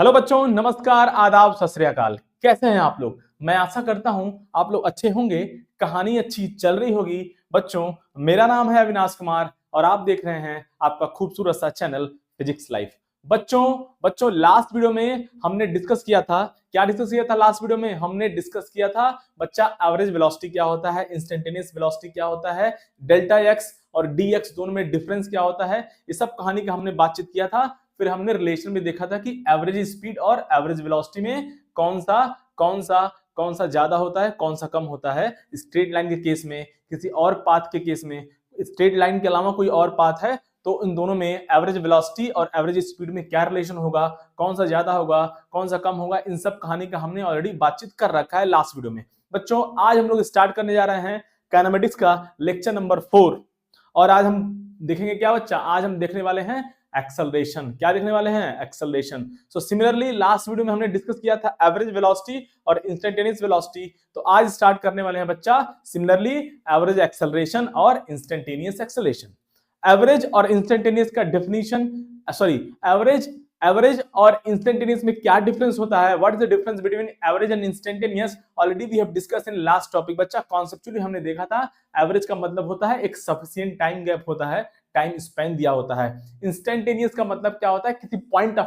Hello बच्चों, नमस्कार, आदाब, सत श्री अकाल। कैसे हैं आप लोग? मैं आशा करता हूं आप लोग अच्छे होंगे। कहानी अच्छी चल रही होगी। बच्चों, मेरा नाम है अविनाश कुमार और आप देख रहे हैं आपका खूबसूरत सा चैनल फिजिक्स लाइफ। बच्चों लास्ट वीडियो में हमने डिस्कस किया था। क्या डिस्कस किया था? लास्ट वीडियो में हमने डिस्कस किया था बच्चा एवरेज वेलोसिटी क्या होता है, इंस्टेंटेनियस वेलोसिटी क्या होता है, डेल्टा एक्स और डी एक्स दोनों में डिफरेंस क्या होता है, ये सब कहानी का हमने बातचीत किया था। फिर हमने रिलेशन में देखा था कि एवरेज स्पीड और एवरेज वेलोसिटी में कौन सा ज्यादा होता है, कौन सा कम होता है। स्ट्रेट लाइन के केस में, किसी और पाथ के केस में, स्ट्रेट लाइन के अलावा कोई और पाथ है तो इन दोनों में एवरेज वेलोसिटी और एवरेज स्पीड में क्या रिलेशन होगा, कौन सा ज्यादा होगा, कौन सा कम होगा, इन सब कहानी का हमने ऑलरेडी बातचीत कर रखा है लास्ट वीडियो में। बच्चों, आज हम लोग स्टार्ट करने जा रहे हैं काइनेमेटिक्स का लेक्चर नंबर 4 और आज हम देखेंगे क्या बच्चा? आज हम देखने वाले हैं एक्सेलरेशन। क्या देखने वाले हैं? Acceleration. So similarly last video में हमने डिस्कस किया था एवरेज वेलोसिटी और इंस्टेंटेनियस वेलोसिटी। तो आज स्टार्ट करने वाले हैं बच्चा सिमिलरली एवरेज एक्सेलरेशन और इंस्टेंटेनियस एक्सेलरेशन। एवरेज और इंस्टेंटेनियस का डेफिनेशन, एवरेज और इंस्टेंटेनियस में क्या डिफरेंस होता है, what is the difference between average and instantaneous, already we have discuss in last topic. बच्चा कॉन्सेप्चुअली हमने देखा था एवरेज का मतलब होता है एक सफिशिएंट टाइम गैप होता है, टाइम स्पेन दिया होता है। इंस्टेंटेनियस का मतलब क्या होता है? किसी पॉइंट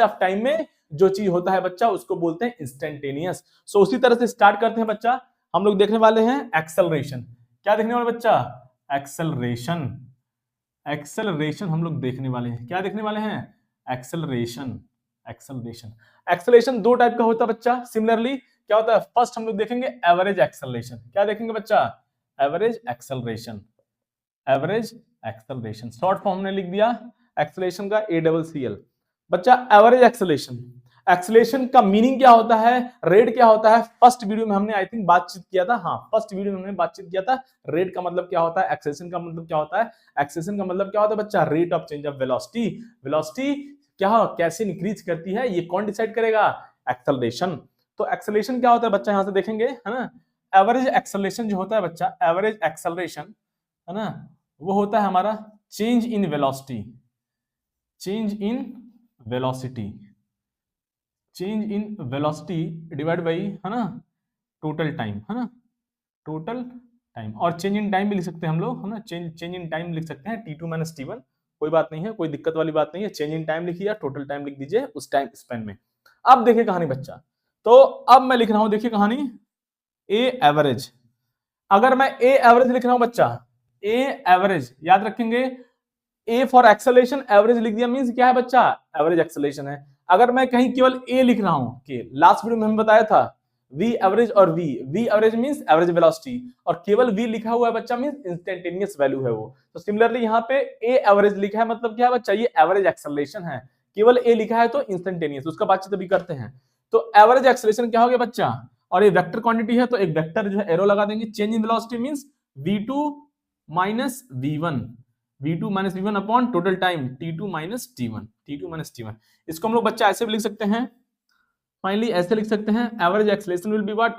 ऑफ टाइम में जो चीज होता है बच्चा उसको बोलते हैं इंस्टेंटेनियस। सो उसी तरह से स्टार्ट करते हैं बच्चा। हम लोग देखने वाले हैं एक्सेलरेशन। क्या देखने वाले बच्चा? एक्सेलरेशन हम लोग देखने वाले हैं। क्या देखने वाले हैं? एक्सेलरेशन दो टाइप का होता है बच्चा। सिमिलरली क्या होता है? फर्स्ट हम लोग देखेंगे एवरेज एक्सेलरेशन। क्या देखेंगे बच्चा? एवरेज एक्सेलरेशन शॉर्ट फॉर्म में लिख दिया एक्सेलरेशन का ACCL। बच्चा एवरेज एक्सेलरेशन का मीनिंग क्या होता है, रेट क्या होता है, फर्स्ट वीडियो में हमने आई थिंक बातचीत किया था। फर्स्ट वीडियो में हमने बातचीत किया था। रेट का मतलब क्या होता है, एक्सेलरेशन का मतलब क्या होता है। एक्सेलरेशन का मतलब क्या होता है बच्चा? Rate of change of velocity क्या कैसे इंक्रीज करती है, ये कौन डिसाइड करेगा? एक्सेलरेशन। तो एक्सेलरेशन क्या होता है बच्चा, यहां से देखेंगे, है ना। एवरेज एक्सेलरेशन जो होता है बच्चा, एवरेज एक्सेलरेशन, है ना, वो होता है हमारा change in velocity divide by, है ना, टोटल टाइम, है ना, टोटल टाइम। और चेंज इन टाइम भी लिख सकते हैं हम लोग, है ना, चेंज इन टाइम लिख सकते हैं T2 - T1। कोई बात नहीं है, कोई दिक्कत वाली बात नहीं है। चेंज इन टाइम लिखिए या टोटल टाइम लिख दीजिए उस टाइम स्पेन में। अब देखिए कहानी बच्चा, तो अब मैं लिख रहा हूं, देखिए कहानी ए एवरेज। अगर मैं ए एवरेज लिख रहा हूं बच्चा, ए एवरेज याद रखेंगे, ए फॉर एक्सेलरेशन एवरेज लिख दिया, मींस क्या है बच्चा? एवरेज एक्सेलरेशन है। अगर मैं कहीं केवल ए लिख रहा हूं, कि लास्ट वीडियो में हमने बताया था वी एवरेज और v average means average velocity, और केवल वी लिखा हुआ है बच्चा मींस इंस्टेंटेनियस वैल्यू है वो। तो सिमिलरली यहां पे ए एवरेज लिखा है, मतलब क्या है बच्चा? ये एवरेज एक्सेलरेशन है। केवल ए लिखा है तो इंस्टेंटेनियस, उसका बातचीत अभी करते हैं। तो एवरेज एक्सेलरेशन क्या हो गया बच्चा? और ये वेक्टर क्वांटिटी है तो एक वेक्टर जो है एरो लगा देंगे। Change in velocity means v2 - v1 upon total time T2 - T1। इसको हम लोग बच्चा ऐसे भी लिख सकते हैं, फाइनली ऐसे लिख सकते हैं, average acceleration will be what?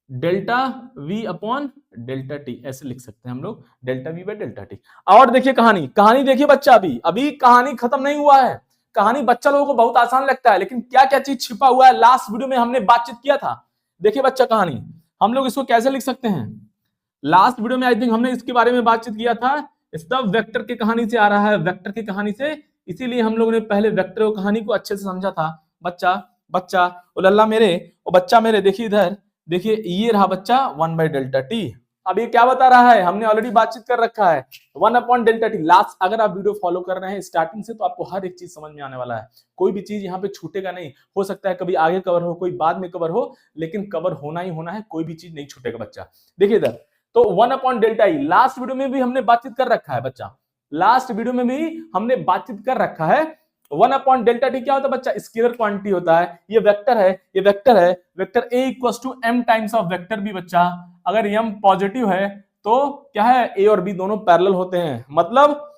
Delta v upon delta t। ऐसे लिख सकते हैं हम लोग, delta v by delta t। और देखिए कहानी देखिए बच्चा, अभी कहानी खत्म नहीं हुआ है। कहानी बच्चा लोगों को बहुत आसान लगता है, लेकिन क्या क्या चीज छिपा हुआ है लास्ट वीडियो में हमने बातचीत किया था। देखिए बच्चा कहानी हम लोग इसको कैसे लिख सकते हैं। लास्ट वीडियो में आई थिंक हमने इसके बारे में बातचीत किया था। सब वेक्टर की कहानी से आ रहा है, वेक्टर की कहानी से, इसीलिए हम लोगों ने पहले वेक्टर कहानी को अच्छे से समझा था। बच्चा ओ लल्ला मेरे, ओ बच्चा मेरे, देखिए इधर देखिए, ये रहा बच्चा 1/Δt। अब ये क्या बता रहा है? हमने ऑलरेडी बातचीत कर रखा है 1/Δt। लास्ट अगर आप वीडियो फॉलो कर रहे हैं स्टार्टिंग से तो आपको हर एक चीज समझ में आने वाला है। कोई भी चीज यहाँ पे छूटेगा नहीं। हो सकता है कभी आगे कवर हो, कोई बाद में कवर हो, लेकिन कवर होना ही होना है, कोई भी चीज नहीं छूटेगा बच्चा। देखिए इधर, तो 1/Δe लास्ट वीडियो में भी हमने बातचीत कर रखा है बच्चा। लास्ट वीडियो में भी हमने बातचीत कर रखा है। 1/Δt क्या होता है बच्चा? स्केलर क्वांटिटी होता है। ये वेक्टर है, vector a = m times of vector b बच्चा। अगर m पॉजिटिव है तो क्या है? a और b दोनों पैरेलल होते हैं, मतलब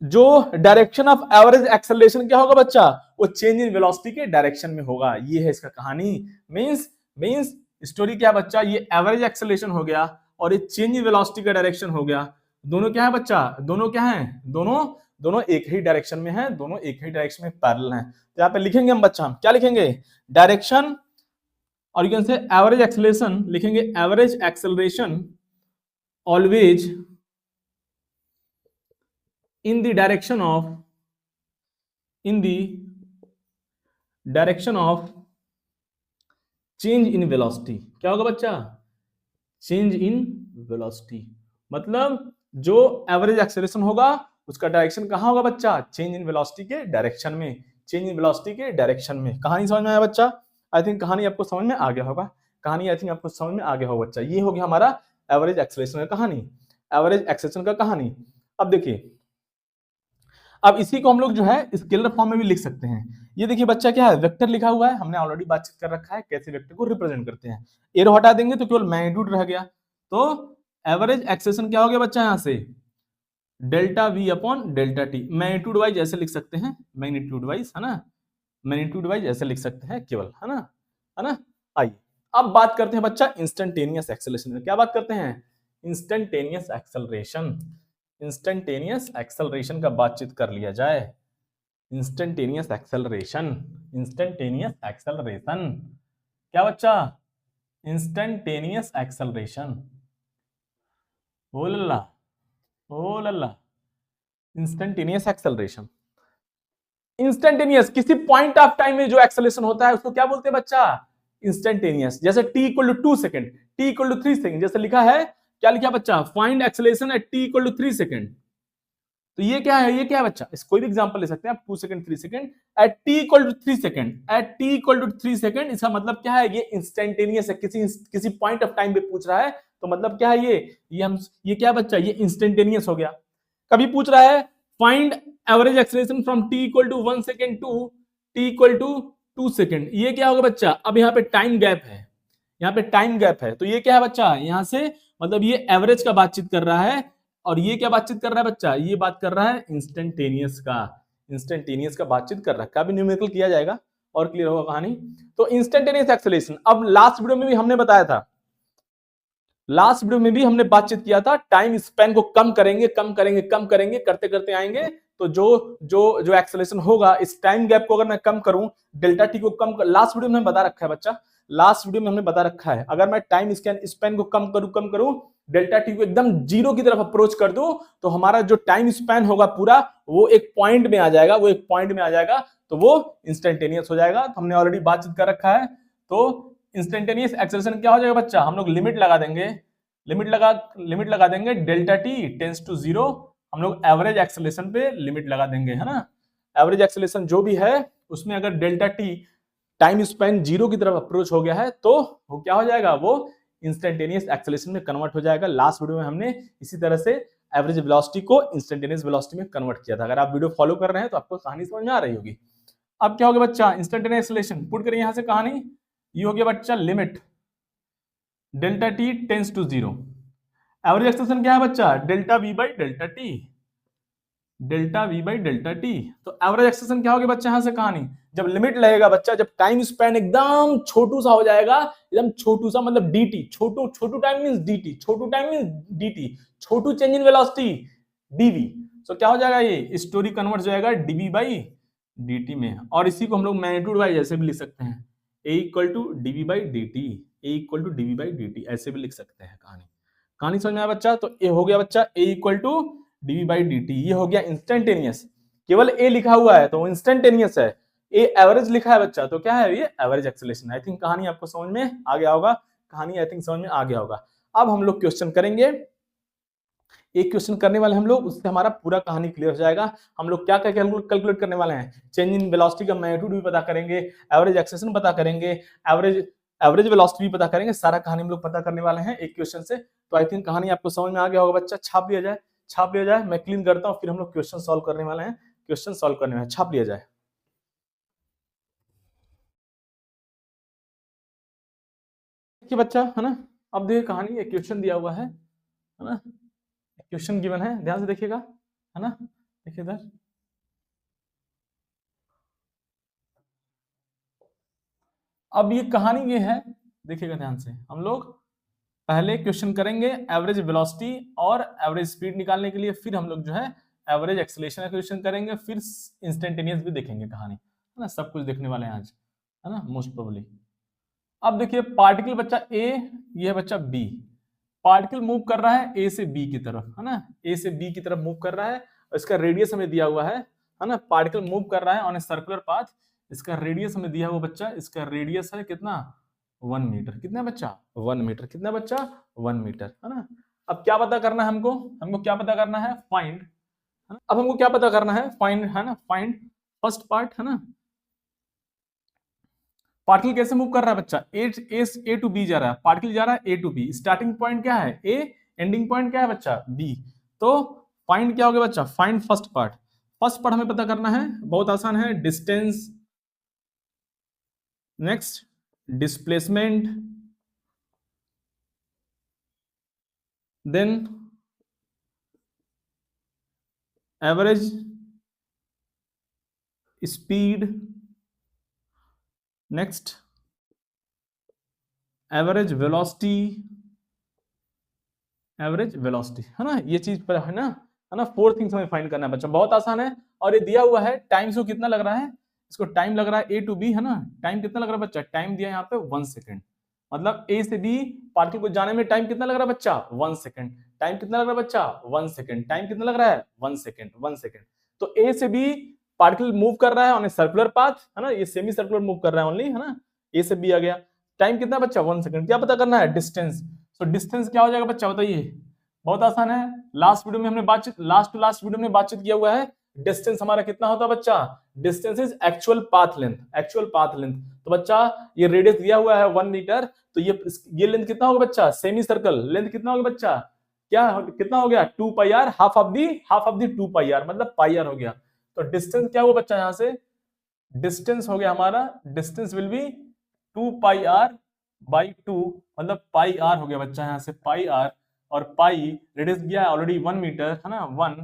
जो डायरेक्शन ऑफ एवरेज एक्सेलरेशन क्या होगा बच्चा? वो चेंज इन वेलोसिटी के डायरेक्शन में होगा। ये है इसका कहानी। मींस स्टोरी क्या है बच्चा? ये एवरेज एक्सेलरेशन हो गया और ये चेंज इन वेलोसिटी का डायरेक्शन हो गया। दोनों क्या है बच्चा? दोनों क्या है? दोनों एक ही डायरेक्शन में है, दोनों एक ही डायरेक्शन में पैरेलल हैं। तो यहाँ पे लिखेंगे हम बच्चा, हम क्या लिखेंगे, डायरेक्शन, और you can say average acceleration, लिखेंगे average acceleration always in the direction of change in velocity। क्या होगा बच्चा, चेंज इन वेलोसिटी, मतलब जो एवरेज एक्सेलरेशन होगा उसका डायरेक्शन कहां होगा बच्चा, चेंज इन वेलोसिटी के डायरेक्शन में, चेंज इन वेलोसिटी के डायरेक्शन में। कहानी समझ में आया बच्चा, आई थिंक कहानी आपको समझ में आ गया होगा, कहानी आई थिंक आपको समझ में आ गया होगा बच्चा। ये हो गया हमारा एवरेज एक्सेलरेशन का कहानी, एवरेज एक्सेलरेशन का कहानी। अब देखिए, अब इसी को हम लोग जो है स्केलर फॉर्म में भी लिख सकते हैं। ये देखिए बच्चा क्या है, वेक्टर लिखा हुआ है, हमने ऑलरेडी बातचीत कर रखा है कैसे वेक्टर को रिप्रेजेंट करते हैं। एरो हटा देंगे तो केवल मैग्नीट्यूड रह गया, तो एवरेज एक्सेलरेशन क्या हो गया बच्चा, यहां से delta we upon delta T, magnitude wise ऐसे लिख सकते हैं, मैग्नीट्यूड वाइज, है ना, मैग्नीट्यूड वाइज ऐसे लिख सकते हैं केवल, है ना, है ना। आइए अब बात करते हैं बच्चा इंस्टेंटेनियस एक्सेलरेशन। क्या बात करते हैं, इंस्टेंटेनियस एक्सेलरेशन, इंस्टेंटेनियस एक्सेलरेशन का बातचीत कर लिया जाए। इंस्टेंटेनियस एक्सेलरेशन, इंस्टेंटेनियस एक्सेलरेशन, क्या बच्चा, इंस्टेंटेनियस एक्सेलरेशन, ओ लल्ला, ओ लल्ला, इंस्टेंटेनियस एक्सेलरेशन। इंस्टेंटेनियस किसी पॉइंट ऑफ टाइम में जो एक्सेलरेशन होता है उसको क्या बोलते हैं बच्चा, इंस्टेंटेनियस। जैसे t equal to 2 second, t equal to 3 second, जैसे लिखा है, क्या लिखा बच्चा, find acceleration at t equal to 3 second. तो ये क्या है, ये क्या है बच्चा, इस कोई भी एग्जांपल ले सकते हैं आप, 2 second 3 second at t equal to 3 second, at t equal to 3 second. इसका मतलब क्या है, ये इंस्टेंटेनियस है, किसी पॉइंट ऑफ टाइम पे पूछ रहा है, तो मतलब क्या है ये हम ये क्या बच्चा, ये इंस्टेंटेनियस हो गया। कभी पूछ रहा है find average acceleration from t equal to 1 second to t equal to 2 second, ये क्या होगा बच्चा, अब यहाँ पे टाइम गैप है, यहाँ पे टाइम गैप है, तो ये क्या है बच्चा, यहां से मतलब ये एवरेज का बातचीत कर रहा है, और ये क्या बातचीत कर रहा है बच्चा, ये बात कर रहा है इंस्टेंटेनियस का, इंस्टेंटेनियस का बातचीत कर रहा है। कभी न्यूमेरिकल किया जाएगा और क्लियर होगा कहानी। तो इंस्टेंटेनियस एक्सेलरेशन, अब लास्ट वीडियो में भी हमने बताया था, लास्ट वीडियो में भी हमने बातचीत किया था, टाइम स्पैन को कम करेंगे कम करेंगे कम करेंगे, करते करते आएंगे, तो जो जो जो एक्सेलरेशन होगा, इस टाइम गैप को अगर मैं कम करूं, डेल्टा टी को कम कर, लास्ट वीडियो में हमने बता रखा है बच्चा, लास्ट वीडियो में हमने बता रखा है, अगर मैं टाइम स्पैन को कम करूं, डेल्टा टी को एकदम जीरो की तरफ अप्रोच कर दूं, तो हमारा जो टाइम स्पैन होगा पूरा, वो एक पॉइंट में आ जाएगा, वो एक पॉइंट में आ जाएगा, तो वो इंस्टेंटेनियस हो जाएगा। तो हमने ऑलरेडी बातचीत कर रखा है। तो इंस्टेंटेनियस एक्सेलरेशन क्या हो जाएगा बच्चा, हम लोग लिमिट लगा देंगे, लिमिट लगा देंगे, डेल्टा टी टेंड्स टू 0, हम लोग एवरेज एक्सेलरेशन पे लिमिट लगा देंगे, है ना। एवरेज एक्सेलरेशन जो भी है उसमें अगर डेल्टा टी टाइम स्पैन 0 की तरफ अप्रोच हो गया है, तो वो क्या हो जाएगा, वो इंस्टेंटेनियस एक्सेलरेशन में कन्वर्ट हो जाएगा। लास्ट वीडियो में हमने इसी तरह से एवरेज वेलोसिटी को इंस्टेंटेनियस वेलोसिटी में कन्वर्ट किया था। अगर आप वीडियो फॉलो कर रहे हैं तो आपको कहानी समझ में आ रही होगी। अब क्या हो गया बच्चा, इंस्टेंटेनियस एक्सेलरेशन पुट करिए यहां से कहानी, ये हो गया बच्चा limit delta t tends to 0। Average acceleration क्या है बच्चा, delta v by delta t, delta v by delta t. तो एवरेज एक्सेलरेशन क्या हो गया बच्चा, यहां से कहानी, जब लिमिट लगेगा बच्चा, जब टाइम स्पैन एकदम छोटू सा हो जाएगा, एकदम छोटू सा मतलब dt, Chhotu time means dt, Chhotu time means dt, Chhotu change in velocity dv। सो क्या हो जाएगा, ये स्टोरी कन्वर्ट हो जाएगा dv बाई dt में, और इसी को हम लोग मैग्नीट्यूड वाइज ऐसे भी लिख सकते हैं, a equal to dv by dt, a equal to dv by dt, ऐसे भी लिख सकते हैं। कहानी समझ में आया बच्चा। तो ए हो गया बच्चा a equal to dv by dt, ये हो गया इंस्टेंटेनियस, केवल a लिखा हुआ है तो इंस्टेंटेनियस है, ए एवरेज लिखा है बच्चा तो क्या है, ये एवरेज एक्सेलरेशन। आई थिंक कहानी आपको समझ में आ गया होगा, कहानी आई थिंक समझ में आ गया होगा। अब हम लोग क्वेश्चन करेंगे, एक क्वेश्चन करने वाले हम लोग, उससे हमारा पूरा कहानी क्लियर हो जाएगा। हम लोग क्या क्या कैलकुलेट करने वाले हैं, चेंज इन वेलोसिटी का मैग्नीट्यूड भी पता करेंगे, एवरेज एक्सेलरेशन पता करेंगे, एवरेज वेलोसिटी भी पता करेंगे, सारा कहानी हम लोग पता करने वाले हैं एक क्वेश्चन से। तो आई थिंक कहानी आपको समझ में आ गया होगा बच्चा। छाप लिया जाए, मैं क्लीन करता हूँ, फिर हम लोग क्वेश्चन सॉल्व करने वाले हैं, क्वेश्चन सॉल्व करने वाले हैं, छाप लिया जाए। देखिए बच्चा, है ना, अब देखिए कहानी, एक क्वेश्चन दिया हुआ है ना, क्वेश्चन गिवन है, ध्यान से देखिएगा, है ना, देखिए इधर, अब ये कहानी ये है, देखिएगा ध्यान से। हम लोग पहले क्वेश्चन करेंगे एवरेज वेलोसिटी और एवरेज स्पीड निकालने के लिए, फिर हम लोग जो है एवरेज एक्सेलरेशन क्वेश्चन करेंगे, फिर इंस्टेंटेनियस भी देखेंगे कहानी, है ना, सब कुछ देखने वाले हैं आज, है ना, मोस्ट प्रोबेबली। अब देखिए पार्टिकल बच्चा ए, ये है बच्चा बी, पार्टिकल मूव कर रहा है ए से बी की तरफ, है ना, ए से बी की तरफ मूव कर रहा है, और इसका रेडियस हमें दिया हुआ है ना, पार्टिकल मूव कर रहा है ऑन ए सर्कुलर पाथ, इसका रेडियस हमें दिया हुआ बच्चा, इसका रेडियस है कितना 1 मीटर, कितना बच्चा 1 मीटर, कितना बच्चा 1 मीटर, है ना। अब क्या पता करना है हमको क्या पता करना है फाइंड, अब हमको क्या पता करना है फाइंड, है ना, फाइंड फर्स्ट पार्ट, है ना, पार्टिकल कैसे मूव कर रहा है बच्चा, ए टू बी जा रहा है, पार्टिकल जा रहा है ए टू बी, स्टार्टिंग पॉइंट क्या है ए, एंडिंग पॉइंट क्या है बच्चा बी, तो फाइंड क्या हो गया बच्चा, find first part, first part हमें पता करना है, बहुत आसान है, distance, next displacement, then average speed, next average velocity, average velocity, है ना, ये चीज पर है ना, 4 थिंग्स हमें फाइंड करना है बच्चा, बहुत आसान है, और ये दिया हुआ है, टाइम से कितना लग रहा है, इसको टाइम लग रहा है ए टू बी, है ना, टाइम कितना लग रहा है बच्चा, टाइम दिया है यहाँ पे 1 सेकंड, मतलब ए से बी पार्टिकल को जाने में टाइम कितना लग रहा है बच्चा 1 सेकंड, टाइम कितना लग रहा है बच्चा 1 सेकंड, टाइम कितना लग रहा है 1 सेकंड, 1 सेकंड, तो ए से बी पार्टिकल मूव कर रहा है ऑन ए सर्कुलर पाथ, है ना, ये सेमी सर्कुलर मूव कर रहा है ओनली, है ना, ए से बी आ गया, टाइम कितना बच्चा 1 सेकंड, क्या पता करना है डिस्टेंस, तो डिस्टेंस क्या हो जाएगा बच्चा बताइए, बहुत आसान है, लास्ट वीडियो में हमने बातचीत, लास्ट वीडियो में बातचीत किया हुआ है, डिस्टेंस हमारा कितना होता है बच्चा, distance is actual path length, actual path length, तो बच्चा ये रेडियस दिया हुआ है 1 मीटर, तो ये लेंथ कितना होगा बच्चा, सेमी सर्कल लेंथ कितना होगा बच्चा, क्या कितना हो गया 2 pi R, half of the 2 pi R, मतलब पाई आर हो गया, तो डिस्टेंस क्या हुआ बच्चा, यहां से डिस्टेंस हो गया हमारा, distance will be 2 pi r by 2, मतलब पाई आर हो गया बच्चा, यहां से पाई आर, और पाई रेडियस गया ऑलरेडी 1 मीटर, है ना 1,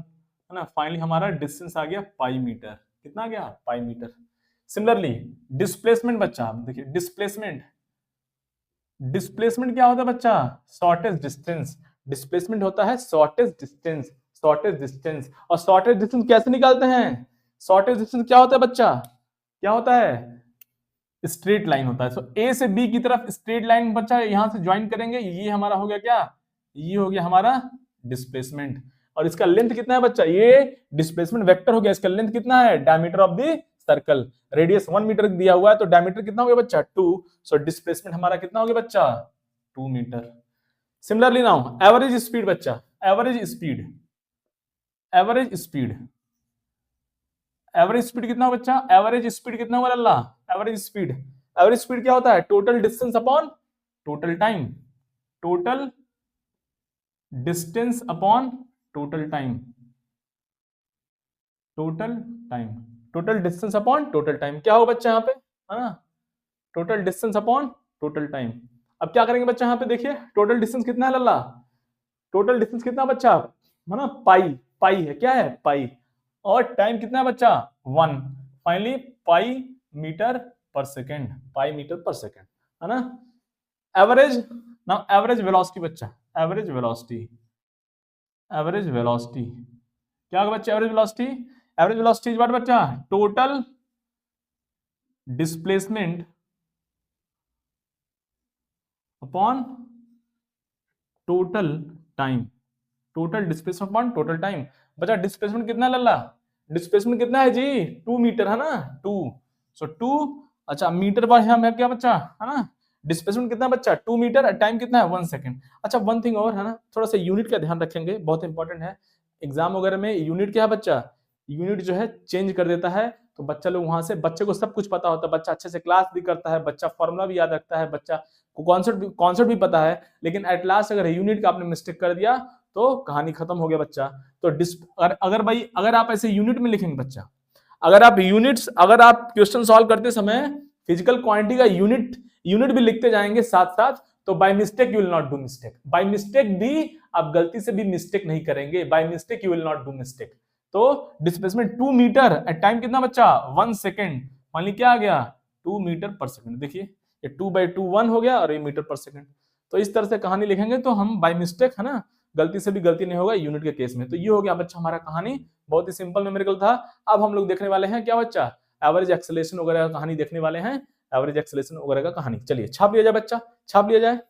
है ना, फाइनली हमारा डिस्टेंस आ गया पाई मीटर, कितना आ गया पाई मीटर। सिमिलरली डिस्प्लेसमेंट बच्चा, देखिए डिस्प्लेसमेंट, डिस्प्लेसमेंट क्या होता है बच्चा, शॉर्टेस्ट डिस्टेंस, डिस्प्लेसमेंट होता है शॉर्टेस्ट डिस्टेंस, शॉर्टेस्ट डिस्टेंस, और शॉर्टेस्ट डिस्टेंस कैसे निकालते हैं, शॉर्टेस्ट डिस्टेंस क्या होता है बच्चा, क्या होता है स्ट्रेट लाइन होता है, सो ए से बी की तरफ स्ट्रेट लाइन बच्चा यहां से ज्वाइन करेंगे, ये हमारा हो गया क्या, ये हो गया हमारा डिस्प्लेसमेंट, और इसका लेंथ कितना है बच्चा, ये डिस्प्लेसमेंट वेक्टर हो गया, इसका लेंथ कितना है, diameter of the circle, radius 1 metre दिया हुआ है, तो डायमीटर कितना हो गया बच्चा 2, सो डिस्प्लेसमेंट हमारा कितना हो गया बच्चा 2 metre. Similarly now average speed बच्चा, average speed, average speed, average speed कितना बच्चा, एवरेज स्पीड कितना हुआ अल्लाह, एवरेज स्पीड, एवरेज स्पीड क्या होता है, total distance upon total time, total distance upon total time, total time, total distance upon total time, क्या होगा बच्चा यहाँ पे, है ना, total distance upon total time. अब क्या करेंगे बच्चा यहाँ पे, देखिए टोटल डिस्टेंस कितना है लल्ला, टोटल डिस्टेंस कितना बच्चा, है ना, पाई, पाई है, क्या है पाई, और टाइम कितना है बच्चा 1, finally pi metre per second, pi metre per second, है ना। एवरेज, नाउ एवरेज वेलोसिटी बच्चा, एवरेज वेलोसिटी, एवरेज वेलोसिटी क्या होगा बच्चा, average velocity, average velocity is what बच्चा, total displacement upon total time, total displacement upon total time, बच्चा displacement कितना लल्ला, डिस्प्लेसमेंट कितना है जी 2 मीटर, है ना 2, सो 2, अच्छा मीटर पर है क्या बच्चा, है ना, डिस्प्लेसमेंट कितना बच्चा 2 मीटर, टाइम कितना है 1 सेकंड। अच्छा वन थिंग और है ना, थोड़ा सा यूनिट का ध्यान रखेंगे, बहुत इंपॉर्टेंट है, एग्जाम वगैरह में यूनिट क्या है बच्चा, यूनिट जो है चेंज कर देता है, तो बच्चा लोग वहां से, बच्चे को सब कुछ पता होता है, बच्चा अच्छे से क्लास भी करता है, बच्चा फॉर्मूला भी याद रखता है, बच्चा को कॉन्सेप्ट भी पता है, लेकिन एट लास्ट अगर यूनिट का आपने मिस्टेक कर दिया तो कहानी खत्म हो गया बच्चा। तो अगर भाई अगर आप ऐसे यूनिट में लिखेंगे बच्चा, अगर आप यूनिट्स, अगर आप क्वेश्चन सॉल्व करते समय फिजिकल क्वांटिटी का यूनिट भी लिखते जाएंगे साथ साथ, तो by mistake you will not do mistake, by mistake भी आप गलती से भी मिस्टेक नहीं करेंगे, by mistake you will not do mistake. तो डिस्प्लेसमेंट 2 मीटर एट टाइम कितना बच्चा 1 सेकंड, फाइनली क्या आ गया 2 मीटर पर सेकंड, देखिए ये 2/2 1 हो गया और ये मीटर पर सेकंड। तो इस तरह से कहानी लिखेंगे तो हम बाय मिस्टेक, है ना, गलती से भी गलती नहीं होगा यूनिट के केस में। तो ये हो गया बच्चा हमारा कहानी, बहुत ही सिंपल न्यूमेरिकल था। अब हम लोग देखने वाले हैं क्या बच्चा, एवरेज एक्सेलरेशन वगैरह का कहानी देखने वाले हैं, एवरेज एक्सेलरेशन वगैरह का कहानी। चलिए छाप लिया जाए बच्चा, छाप लिया जाए।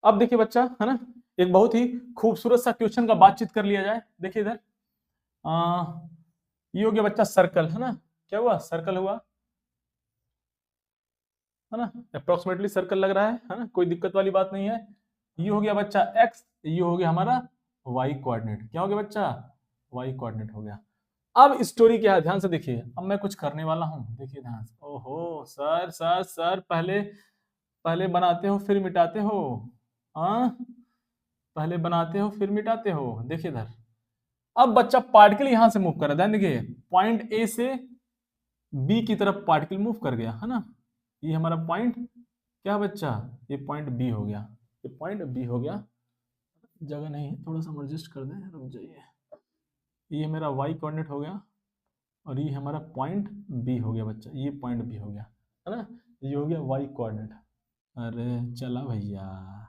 अब देखिए बच्चा, है ना, एक बहुत ही खूबसूरत सा क्वेश्चन का बातचीत कर लिया जाए। देखिए इधर ये हो गया बच्चा सर्कल, है ना, क्या हुआ, सर्कल हुआ, है ना, अप्रोक्सीमेटली सर्कल लग रहा है ना, कोई दिक्कत वाली बात नहीं है। ये हो गया बच्चा एक्स, ये हो गया हमारा वाई कोऑर्डिनेट। क्या हो गया बच्चा, वाई कोऑर्डिनेट हो गया। अब स्टोरी क्या है, ध्यान से देखिए, अब मैं कुछ करने वाला हूं, देखिए ध्यान से। ओहो सर सर सर, पहले पहले बनाते हो फिर मिटाते हो, हाँ, पहले बनाते हो फिर मिटाते हो। देखिए इधर, अब बच्चा पार्टिकल यहां से मूव कर रहा है, ध्यान देखिए, पॉइंट ए से बी की तरफ पार्टिकल मूव कर गया, है ना, ये हमारा पॉइंट क्या बच्चा, ये पॉइंट बी हो गया, ये पॉइंट बी हो गया। जगह नहीं है, थोड़ा सा एडजस्ट कर दें, रुक जाइए। ये मेरा वाई कोऑर्डिनेट हो गया और ये हमारा पॉइंट बी हो गया बच्चा, ये पॉइंट बी हो गया, है ना, ये हो गया वाई कोऑर्डिनेट। अरे चला भैया,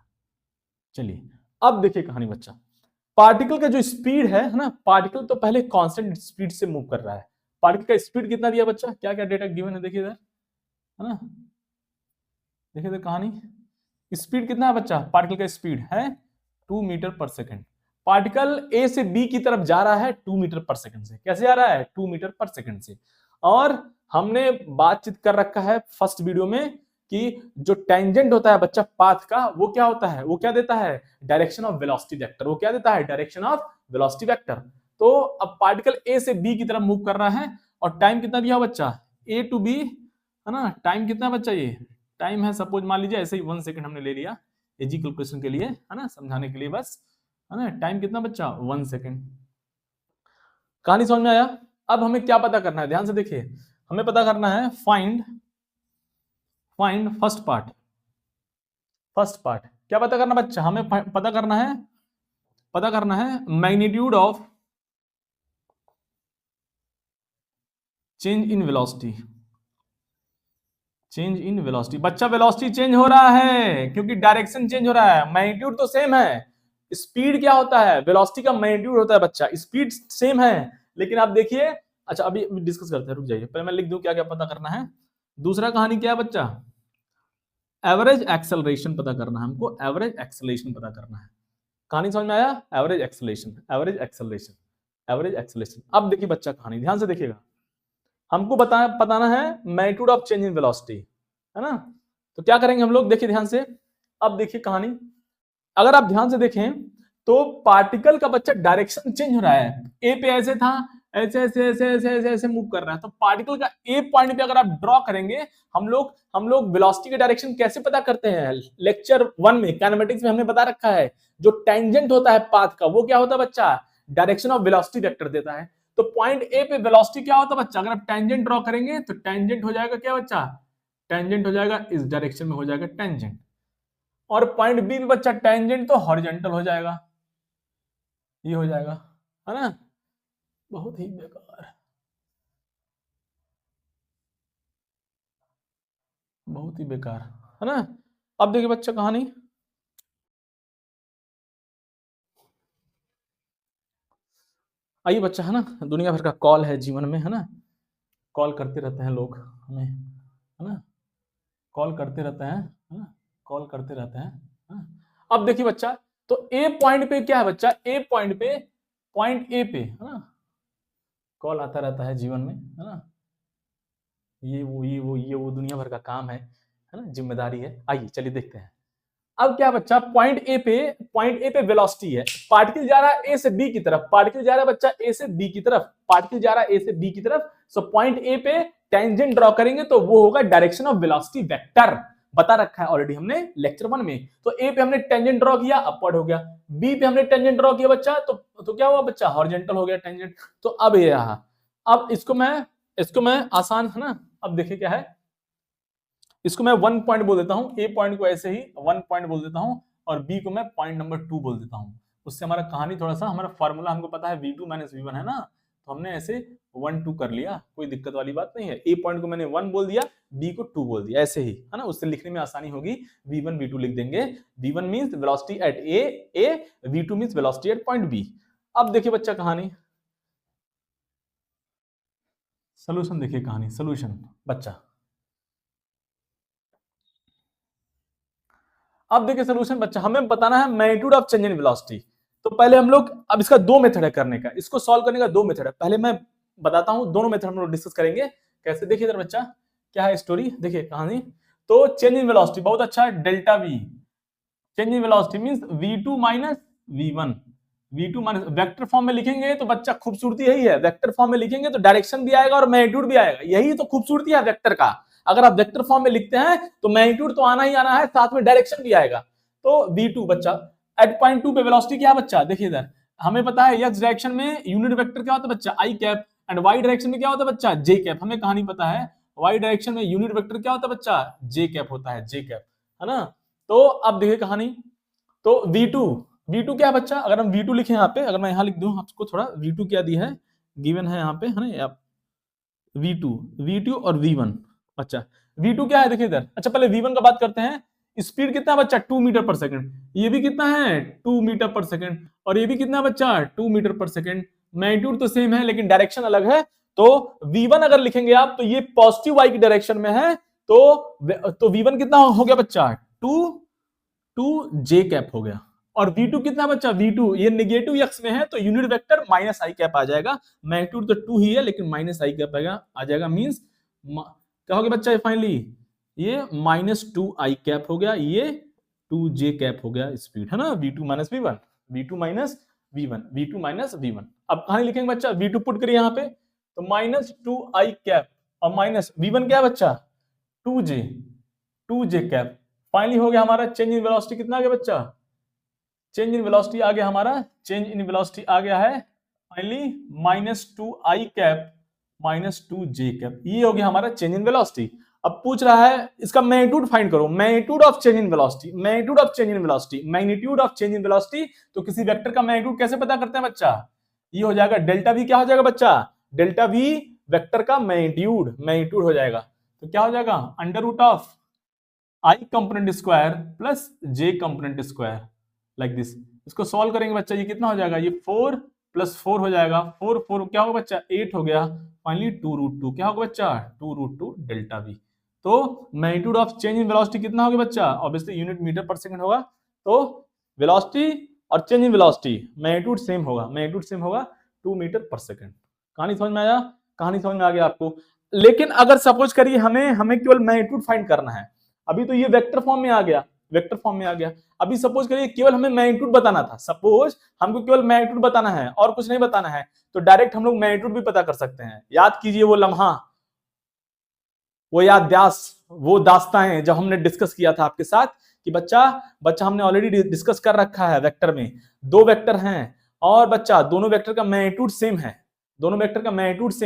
चलिए अब देखिए कहानी बच्चा, पार्टिकल का जो स्पीड है ना, पार्टिकल तो पहले कांस्टेंट स्पीड से मूव कर रहा है। पार्टिकल का स्पीड कितना दिया बच्चा, क्या क्या डेटा गिवन है, देखिए इधर, है ना, देखिए इधर कहानी, स्पीड कितना है बच्चा, पार्टिकल का स्पीड है 2 मीटर पर सेकंड। पार्टिकल ए से बी की तरफ जा रहा है 2 मीटर पर सेकंड से, कैसे जा रहा है, 2 मीटर पर सेकंड से। और हमने बातचीत कर रखा है फर्स्ट वीडियो में कि जो टेंजेंट होता है बच्चा पाथ का, वो क्या होता है, वो क्या देता है, डायरेक्शन ऑफ वेलोसिटी वेक्टर, वो क्या देता है, डायरेक्शन ऑफ वेलोसिटी वेक्टर। तो अब पार्टिकल ए से बी की तरफ मूव कर रहा है और टाइम कितना दिया बच्चा, ए टू बी, है ना, टाइम कितना बच्चा, ये टाइम है सपोज मान लीजिए ऐसे ही 1 सेकंड हमने ले लिया इजी कैलकुलेशन के लिए, है ना, समझाने के लिए बस, है ना, टाइम कितना बच्चा 1 सेकंड। कहानी समझ में आया। अब हमें क्या पता करना है, ध्यान से देखिए, हमें पता करना है find find first part. First part क्या पता करना बच्चा, हमें पता करना है magnitude of change in velocity. Change in velocity बच्चा, वेलोसिटी चेंज हो रहा है क्योंकि डायरेक्शन चेंज हो रहा है, मैग्नीट्यूड तो सेम है। स्पीड क्या होता है, वेलोसिटी का मैग्नीट्यूड होता है बच्चा, स्पीड सेम है लेकिन आप देखिए, अच्छा अभी डिस्कस करते हैं, रुक जाइए, पहले मैं लिख दूं क्या क्या पता करना है। दूसरा कहानी क्या है बच्चा, एवरेज एक्सेलरेशन पता करना है हमको, एवरेज एक्सेलरेशन पता करना है। कहानी समझ में आया, average acceleration, average acceleration, average acceleration. अब देखिए बच्चा कहानी ध्यान से देखिएगा, हमको बताना है magnitude of change in velocity, है ना। तो क्या करेंगे हम लोग, देखिए ध्यान से, अब देखिए कहानी, अगर आप ध्यान से देखें तो पार्टिकल का बच्चा डायरेक्शन चेंज हो रहा है, ए पे ऐसे था, ऐसे ऐसे ऐसे ऐसे ऐसे ऐसे मूव कर रहा है, तो पार्टिकल का ए पॉइंट पे अगर आप ड्रॉ करेंगे, हम लोग वेलोसिटी के डायरेक्शन कैसे पता करते हैं, लेक्चर 1 में काइनेमेटिक्स में हमने बता रखा है, जो टेंजेंट होता है पाथ का वो क्या होता है बच्चा, डायरेक्शन ऑफ वेलोसिटी वेक्टर देता है। तो पॉइंट ए पे वेलोसिटी क्या होता है बच्चा, अगर आप टेंजेंट ड्रॉ करेंगे तो टेंजेंट हो जाएगा क्या बच्चा, टेंजेंट हो जाएगा इस डायरेक्शन में हो जाएगा टेंजेंट, और पॉइंट बी पे बच्चा टेंजेंट तो हॉरिजॉन्टल हो जाएगा, ये हो जाएगा, है ना, बहुत ही बेकार, बहुत ही बेकार, है ना। अब देखिए बच्चा कहानी, आइए बच्चा, है ना, दुनिया भर का कॉल है जीवन में, है ना, कॉल करते रहते हैं लोग हमें, है ना, कॉल करते रहते हैं, है ना, कॉल करते रहते हैं, है ना? अब देखिए बच्चा, तो ए पॉइंट पे क्या है बच्चा, ए पॉइंट पे, पॉइंट ए पे, है ना, कॉल आता रहता है जीवन में, है ना, ये वो दुनिया भर का काम है ना, जिम्मेदारी है। आइए चलिए देखते हैं। अब क्या बच्चा, पॉइंट ए पे वेलोसिटी है, पार्टिकल जा रहा है ए से बी की तरफ, पार्टिकल जा रहा है बच्चा ए से बी की तरफ, पार्टिकल जा रहा है ए से बी की तरफ। सो पॉइंट ए पे टेंजेंट ड्रॉ करेंगे तो वो होगा डायरेक्शन ऑफ वेलोसिटी वेक्टर, बता रखा है ऑलरेडी हमने लेक्चर 1 में। तो ए पे हमने टेंजेंट ड्रॉ किया, अपवर्ड हो गया, बी पे हमने टेंजेंट ड्रॉ किया बच्चा, तो क्या हुआ बच्चा, हॉरिजॉन्टल हो गया टेंजेंट। तो अब ये रहा, अब इसको मैं आसान, है ना, अब देखिए क्या है, इसको मैं 1 पॉइंट बोल देता हूं, ए पॉइंट को ऐसे ही 1 पॉइंट बोल देता हूं और बी को मैं पॉइंट नंबर 2 बोल देता हूं। उससे हमारा कहानी थोड़ा सा, हमारा फॉर्मूला हमको पता है v2 - v1 है ना, तो हमने ऐसे 1 2 कर लिया, कोई दिक्कत वाली बात नहीं है। ए पॉइंट को मैंने 1 बोल दिया, बी को 2 बोल दिया, ऐसे ही है ना, उससे लिखने में आसानी होगी, v1 v2 लिख देंगे। v1 means velocity at A, v2 means velocity at point B. अब देखिए बच्चा कहानी, सोल्यूशन देखिए, कहानी सोल्यूशन बच्चा। अब देखिए सोल्यूशन बच्चा, हमें बताना है magnitude of change in velocity. तो पहले हम लोग, अब इसका दो मेथड है करने का, इसको सॉल्व करने का दो मेथड है। पहले मैं बताता हूं, दोनों मेथड हम लोग डिस्कस करेंगे कैसे। देखिए इधर बच्चा क्या है स्टोरी, देखिए कहानी। तो चेंज इन वेलोसिटी बहुत अच्छा है, delta we. Change in velocity means v2 minus v1। v2 minus, vector form में लिखेंगे तो बच्चा खूबसूरती यही है, वेक्टर फॉर्म में लिखेंगे तो डायरेक्शन भी आएगा और मैग्नीट्यूड भी आएगा, यही तो खूबसूरती है वेक्टर का। अगर आप वेक्टर फॉर्म में लिखते हैं तो मैग्नीट्यूड तो आना ही आना है, साथ में डायरेक्शन भी आएगा। तो v2 बच्चा एट पॉइंट 2 पे वेलोसिटी क्या है बच्चा, देखिए इधर हमें पता है x डायरेक्शन में यूनिट वेक्टर क्या होता है बच्चा, i cap, and y direction में क्या होता है बच्चा, j कैप। हमें कहानी पता है y डायरेक्शन में यूनिट वेक्टर क्या होता है बच्चा, j कैप होता है, j कैप, है ना। तो अब देखिए कहानी, तो v2 क्या है बच्चा, अगर हम v2 लिखें यहाँ पे, अगर मैं यहाँ लिख दूं आपको थोड़ा, v2 क्या दी है, गिवन है यहाँ पे, है ना, v2 और v1 बच्चा। v2 क्या है देखिए इधर, अच्छा पहले v1 का बात करते हैं। स्पीड कितना है बच्चा, 2 मीटर पर सेकंड, ये भी कितना है 2 मीटर पर सेकंड, और ये भी कितना है बच्चा 2 मीटर पर सेकंड। मैग्नीट्यूड तो सेम है लेकिन डायरेक्शन अलग है। तो v1 अगर लिखेंगे आप तो ये पॉजिटिव y की डायरेक्शन में है, तो v1 कितना हो गया बच्चा, 2 j कैप हो गया। और v2 कितना बच्चा, v2 ये नेगेटिव x में है तो यूनिट वेक्टर माइनस आई कैप आ जाएगा। मैग्नीट्यूड तो 2 ही है लेकिन माइनस आई कैप आ जाएगा, मींस क्या हो गया बच्चा फाइनली, ये -2 i कैप हो गया, ये 2j कैप हो गया स्पीड, है ना, v2 minus v1, v2 minus v1, v2 minus v1। अब कहां लिखेंगे बच्चा, v2 पुट करिए यहाँ पे, तो -2i कैप और माइनस v1 क्या है बच्चा 2j कैप। फाइनली हो गया हमारा चेंज इन वेलोसिटी, कितना आ गया बच्चा, चेंज इन वेलोसिटी आ गया हमारा, चेंज इन वेलोसिटी आ गया है finally -2i cap -2j cap. ये हो गया हमारा चेंज इन वेलोसिटी। अब पूछ रहा है इसका मैग्नीट्यूड फाइंड करो, magnitude of change in velocity, magnitude of change in velocity, magnitude of change in velocity. तो किसी वेक्टर का मैग्नीट्यूड कैसे पता करते हैं बच्चा, ये हो जाएगा डेल्टा वी, क्या हो जाएगा बच्चा, डेल्टा वी वेक्टर का मैग्नीट्यूड हो जाएगा। तो क्या हो जाएगा, under root of i component square plus j component square, like this. इसको सॉल्व करेंगे बच्चा, ये कितना हो जाएगा, ये 4 + 4 हो जाएगा, 4 क्या होगा बच्चा 8 हो गया, फाइनली 2√2 क्या होगा बच्चा 2√2 डेल्टा वी। तो magnitude of change in velocity कितना होगा बच्चा, ऑब्वियसली यूनिट मीटर पर सेकंड होगा। तो वेलोसिटी और change in velocity magnitude same होगा 2 मीटर पर सेकंड। कहानी समझ में आया, कहानी समझ में आ गया आपको। लेकिन अगर सपोज करिए हमें केवल मैग्नीट्यूड फाइंड करना है, अभी तो ये वेक्टर फॉर्म में आ गया, अभी सपोज करिए केवल हमें मैग्नीट्यूड बताना था, सपोज हमको केवल मैग्नीट्यूड बताना है और कुछ नहीं बताना है, तो डायरेक्ट हम लोग मैग्नीट्यूड भी पता कर सकते हैं। याद कीजिए वो लम्हा, वो दास्तां जब हमने डिस्कस किया था आपके साथ कि बच्चा हमने ऑलरेडी डिस्कस कर रखा है, वेक्टर में 2 वेक्टर हैं और बच्चा दोनों वेक्टर का मैग्नीट्यूड सेम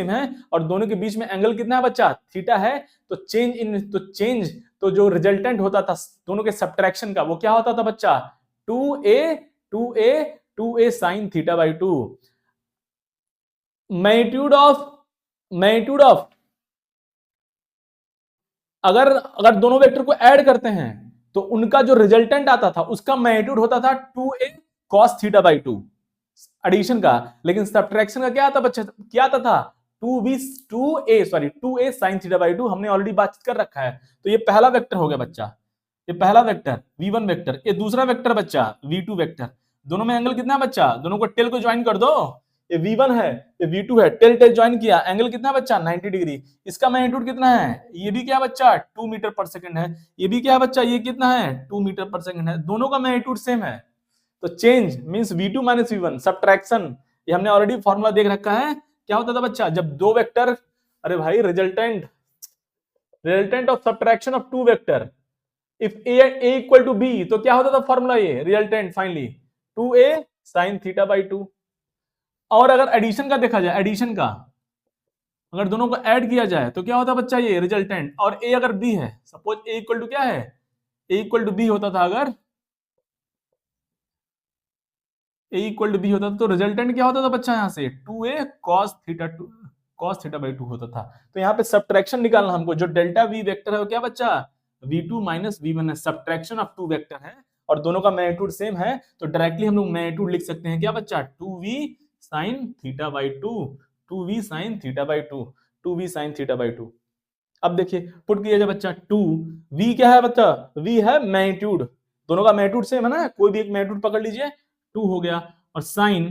है, और दोनों के बीच में एंगल कितना है बच्चा, थीटा है। तो जो रिजल्टेंट होता था दोनों के सब्ट्रैक्शन का, वो क्या होता था बच्चा 2a sin θ/2। मैग्नीट्यूड ऑफ अगर दोनों वेक्टर को ऐड करते हैं तो उनका जो रिजल्टेंट आता था उसका मैग्नीट्यूड होता था 2a cos θ/2 एडिशन का। लेकिन सब्ट्रैक्शन का क्या आता बच्चा, क्या आता था 2a sin θ/2। हमने ऑलरेडी बात कर रखा है। तो ये पहला वेक्टर हो गया बच्चा, ये पहला वेक्टर v1 वेक्टर, ये दूसरा वेक्टर बच्चा v2 वेक्टर। दोनों में एंगल कितना है बच्चा, दोनों को टेल को ज्वाइन कर दो, ये v1 है ये v2 है, टेल ज्वाइन किया, एंगल कितना बच्चा 90 डिग्री। इसका मैग्नीट्यूड कितना है, ये भी क्या बच्चा 2 मीटर पर सेकंड है, ये भी क्या बच्चा ये कितना है 2 मीटर पर सेकंड है, दोनों का मैग्नीट्यूड सेम है। तो change means v2 minus v1, subtraction ये हमने ऑलरेडी फॉर्मूला देख रखा है। क्या होता था बच्चा, जब दो वेक्टर, अरे भाई resultant of subtraction of 2 vector, if a equal to b, तो क्या होता था फॉर्मूला, ये रिजल्टेंट फाइनली 2a sin θ/2। और अगर एडिशन का देखा जाए, एडिशन का अगर दोनों को ऐड किया जाए तो क्या होता बच्चा ये रिजल्टेंट, और a अगर b है, सपोज a इक्वल टू क्या है, a इक्वल टू b होता था, अगर a इक्वल टू b होता था तो रिजल्टेंट क्या होता था बच्चा, यहां से 2a cos θ2 cos theta by 2 होता था। तो यहाँ पे सब्ट्रैक्शन निकालना हमको, जो डेल्टा वी वेक्टर है वो क्या बच्चा, v2 माइनस v1 है, सब्ट्रैक्शन ऑफ टू वेक्टर है और दोनों का मैग्नीट्यूड सेम है, तो डायरेक्टली हम लोग मैग्नीट्यूड लिख सकते हैं क्या बच्चा, 2v sin theta by 2, 2v sin theta by 2, 2v sin theta by 2। अब देखिए पुट किया जाए बच्चा, 2 v क्या है बच्चा, v है मैग्नीट्यूड, दोनों का मैग्नीट्यूड सेम है ना, कोई भी एक मैग्नीट्यूड पकड़ लीजिए, 2 हो गया, और साइन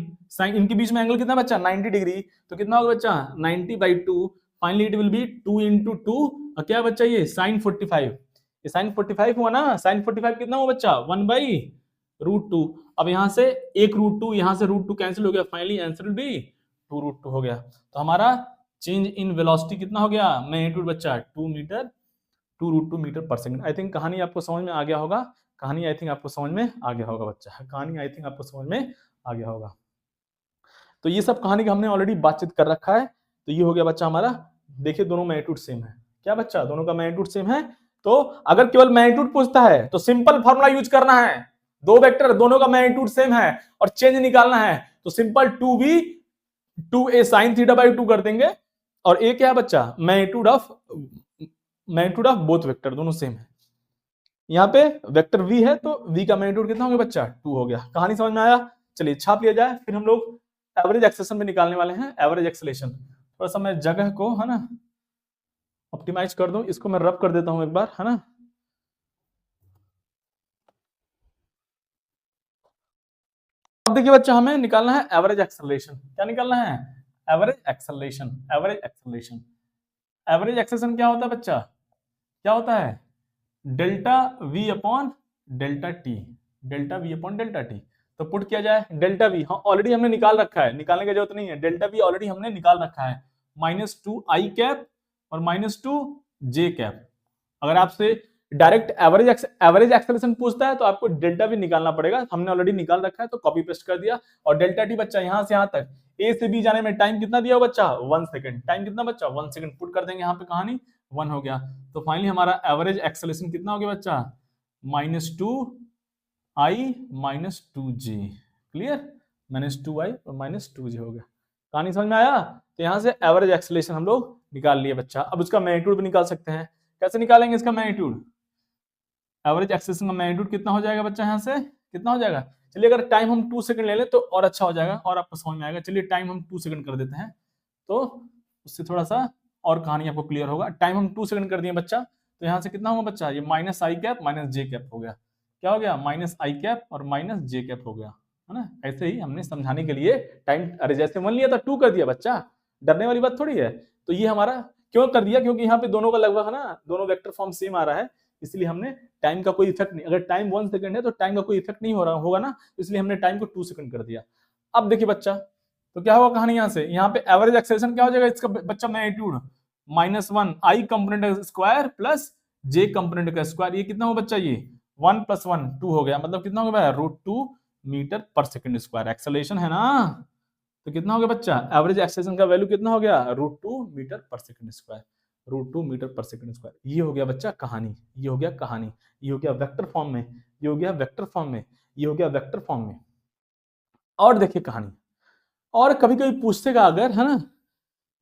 इनके बीच में एंगल कितना बच्चा, 90 डिग्री, तो कितना होगा बच्चा 90 by 2, finally it will be 2 into 2, और क्या बच्चा ये साइन 45, ये साइन 45 हुआ ना, साइन 45 कितना हुआ बच्चा 1 बाई रूट 2। अब यहां से एक रूट 2, यहां से रूट 2 कैंसिल हो गया, finally answer will be 2 root 2 हो गया। तो हमारा चेंज इन वेलोसिटी कितना हो गया, मैग्नीट्यूड बच्चा 2 मीटर 2 रूट 2 मीटर पर सेकंड। आई थिंक कहानी आपको समझ में आ गया होगा, कहानी आई थिंक आपको समझ में आ गया होगा बच्चा, कहानी आई थिंक आपको समझ में आ गया होगा। तो ये सब कहानी का हमने ऑलरेडी बातचीत कर रखा है। तो ये हो गया बच्चा हमारा, देखिए दोनों मैग्नीट्यूड सेम है, क्या बच्चा दोनों का मैग्नीट्यूड सेम है। तो अगर केवल मैग्नीट्यूड पूछता है तो सिंपल फॉर्मूला यूज करना है, दो वेक्टर दोनों का मैग्नीट्यूड सेम है और चेंज निकालना है, तो simple 2v 2a sin theta by 2 कर देंगे, और a क्या है बच्चा, मैग्नीट्यूड ऑफ बोथ वेक्टर, दोनों सेम है। यहाँ पे वेक्टर v है तो v का मैग्नीट्यूड कितना हो गया बच्चा 2 हो गया। कहानी समझ में आया, चलिए छाप लिया जाए। फिर हम लोग एवरेज एक्सेलेरेशन में निकालने वाले हैं, एवरेज एक्सेलेरेशन। थोड़ा सा मैं जगह को है ना ऑप्टिमाइज कर दूं, इसको मैं रब कर देता हूं एक बार, है ना। अब देखिए बच्चा हमें निकालना है एवरेज एक्सेलरेशन। क्या निकालना है, average acceleration. Average acceleration, average acceleration क्या होता है बच्चा, क्या होता है, delta we upon delta t, delta we upon delta t. तो पुट किया जाए डेल्टा वी, हाँ ऑलरेडी हमने निकाल रखा है, निकालने की जरूरत नहीं है, डेल्टा वी ऑलरेडी हमने निकाल रखा है, -2 आई कैप और -2 जे कैप। अगर आपसे डायरेक्ट एवरेज एक्सेलरेशन पूछता है तो आपको डेल्टा भी निकालना पड़ेगा, हमने ऑलरेडी निकाल रखा है तो कॉपी पेस्ट कर दिया। और डेल्टा टी बच्चा यहां से यहां तक ए से बी जाने में टाइम कितना दिया हो बच्चा 1 सेकंड, टाइम कितना बच्चा 1 सेकंड, पुट कर देंगे यहाँ पे, कहानी 1 हो गया। तो फाइनली हमारा एवरेज एक्सेलरेशन कितना हो गया बच्चा, -2 आई -2 जे, क्लियर, -2 आई और -2 जे हो गया। कहानी समझ में आया। तो यहाँ से एवरेज एक्सेलरेशन हम लोग निकाल लिए बच्चा। अब उसका मैग्नीट्यूड भी निकाल सकते हैं, कैसे निकालेंगे इसका मैग्नीट्यूड, एवरेज एक्सेलरेशन का मैग्नीट्यूड कितना हो जाएगा बच्चा, यहाँ से कितना हो जाएगा, चलिए अगर टाइम हम 2 सेकंड ले लें तो और अच्छा हो जाएगा और आपको समझ में आएगा। चलिए टाइम हम 2 सेकंड कर देते हैं, तो उससे थोड़ा सा और कहानी आपको क्लियर होगा। टाइम हम 2 सेकंड कर दिए बच्चा, तो यहाँ से कितना होगा बच्चा, ये -i कैप -j कैप हो गया, क्या हो गया, -i कैप और -j कैप हो गया, है ना। ऐसे ही हमने समझाने के लिए टाइम, अरे जैसे 1 लिया था 2 कर दिया बच्चा, डरने वाली बात थोड़ी है। तो ये हमारा क्यों कर दिया, क्योंकि यहाँ पे दोनों का लगभग है ना, दोनों वेक्टर फॉर्म सेम आ रहा है, इसलिए हमने टाइम का कोई इफेक्ट नहीं, अगर टाइम 1 सेकंड है तो टाइम का कोई इफेक्ट नहीं हो रहा होगा ना, इसलिए हमने टाइम को 2 सेकंड कर दिया। अब देखिए बच्चा, तो क्या होगा कहानी, यहाँ से यहाँ पे एवरेज एक्सेलरेशन क्या हो जाएगा इसका बच्चा, मैग्नीट्यूड -1 आई कंपोनेंट स्क्वायर प्लस जे कंपोनेंट का स्क्वायर, ये कितना हो बच्चा, ये 1 + 1 2 हो गया, मतलब कितना हो गया √2 मीटर पर सेकंड स्क्वायर। एक्सेलरेशन है ना, तो कितना हो गया बच्चा, एवरेज एक्सेलरेशन का वैल्यू कितना हो गया, √2 मीटर पर सेकंड स्क्वायर, √2 मीटर पर सेकंड स्क्वायर। ये हो गया बच्चा कहानी, ये हो गया कहानी, ये हो गया वेक्टर फॉर्म में, ये हो गया वेक्टर फॉर्म में, ये हो गया वेक्टर फॉर्म में। और देखिए कहानी, और कभी कभी पूछतेगा अगर, है ना,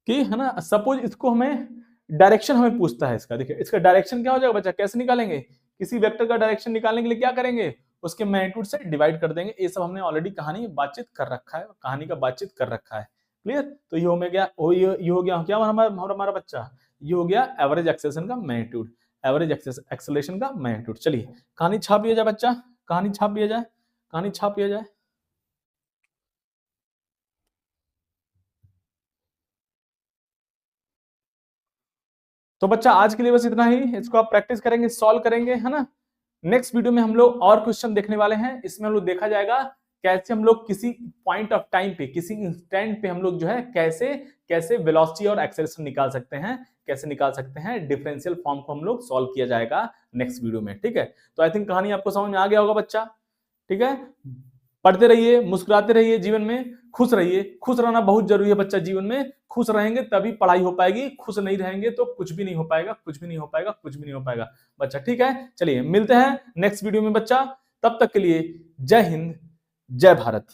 कि है ना, सपोज इसको हमें डायरेक्शन हमें पूछता है इसका, देखिए इसका डायरेक्शन क्या हो जाएगा बच्चा, कैसे निकालेंगे, किसी वेक्टर का डायरेक्शन निकालने के लिए क्या करेंगे, उसके मैग्नीट्यूड से डिवाइड कर देंगे। ये सब हमने ऑलरेडी कहानी बातचीत कर रखा है, कहानी का बातचीत कर रखा है, क्लियर। तो ये हो गया, ये हो गया क्या हमारा बच्चा, ये हो गया एवरेज एक्सेलरेशन का मैग्नीट्यूड, एवरेज एक्सेलरेशन का मैग्नीट्यूड। चलिए कहानी छाप लिया जाए बच्चा, कहानी छाप लिया जाए, कहानी छाप लिया जाए। तो बच्चा आज के लिए बस इतना ही, इसको आप प्रैक्टिस करेंगे, सॉल्व करेंगे, है ना। नेक्स्ट वीडियो में हम लोग और क्वेश्चन देखने वाले हैं, इसमें हम लोग देखा जाएगा कैसे हम लोग किसी पॉइंट ऑफ टाइम पे, किसी इंस्टेंट पे हम लोग जो है कैसे कैसे वेलोसिटी और एक्सेलरेशन निकाल सकते हैं, कैसे निकाल सकते हैं, डिफरेंशियल फॉर्म को हम लोग सॉल्व किया जाएगा नेक्स्ट वीडियो में, ठीक है। तो आई थिंक कहानी आपको समझ में आ गया होगा बच्चा, ठीक है। पढ़ते रहिए, मुस्कुराते रहिए, जीवन में खुश रहिए, खुश रहना बहुत जरूरी है बच्चा, जीवन में खुश रहेंगे तभी पढ़ाई हो पाएगी, खुश नहीं रहेंगे तो कुछ भी नहीं हो पाएगा, कुछ भी नहीं हो पाएगा, कुछ भी नहीं हो पाएगा बच्चा, ठीक है। चलिए मिलते हैं नेक्स्ट वीडियो में बच्चा, तब तक के लिए जय हिंद, जय भारत।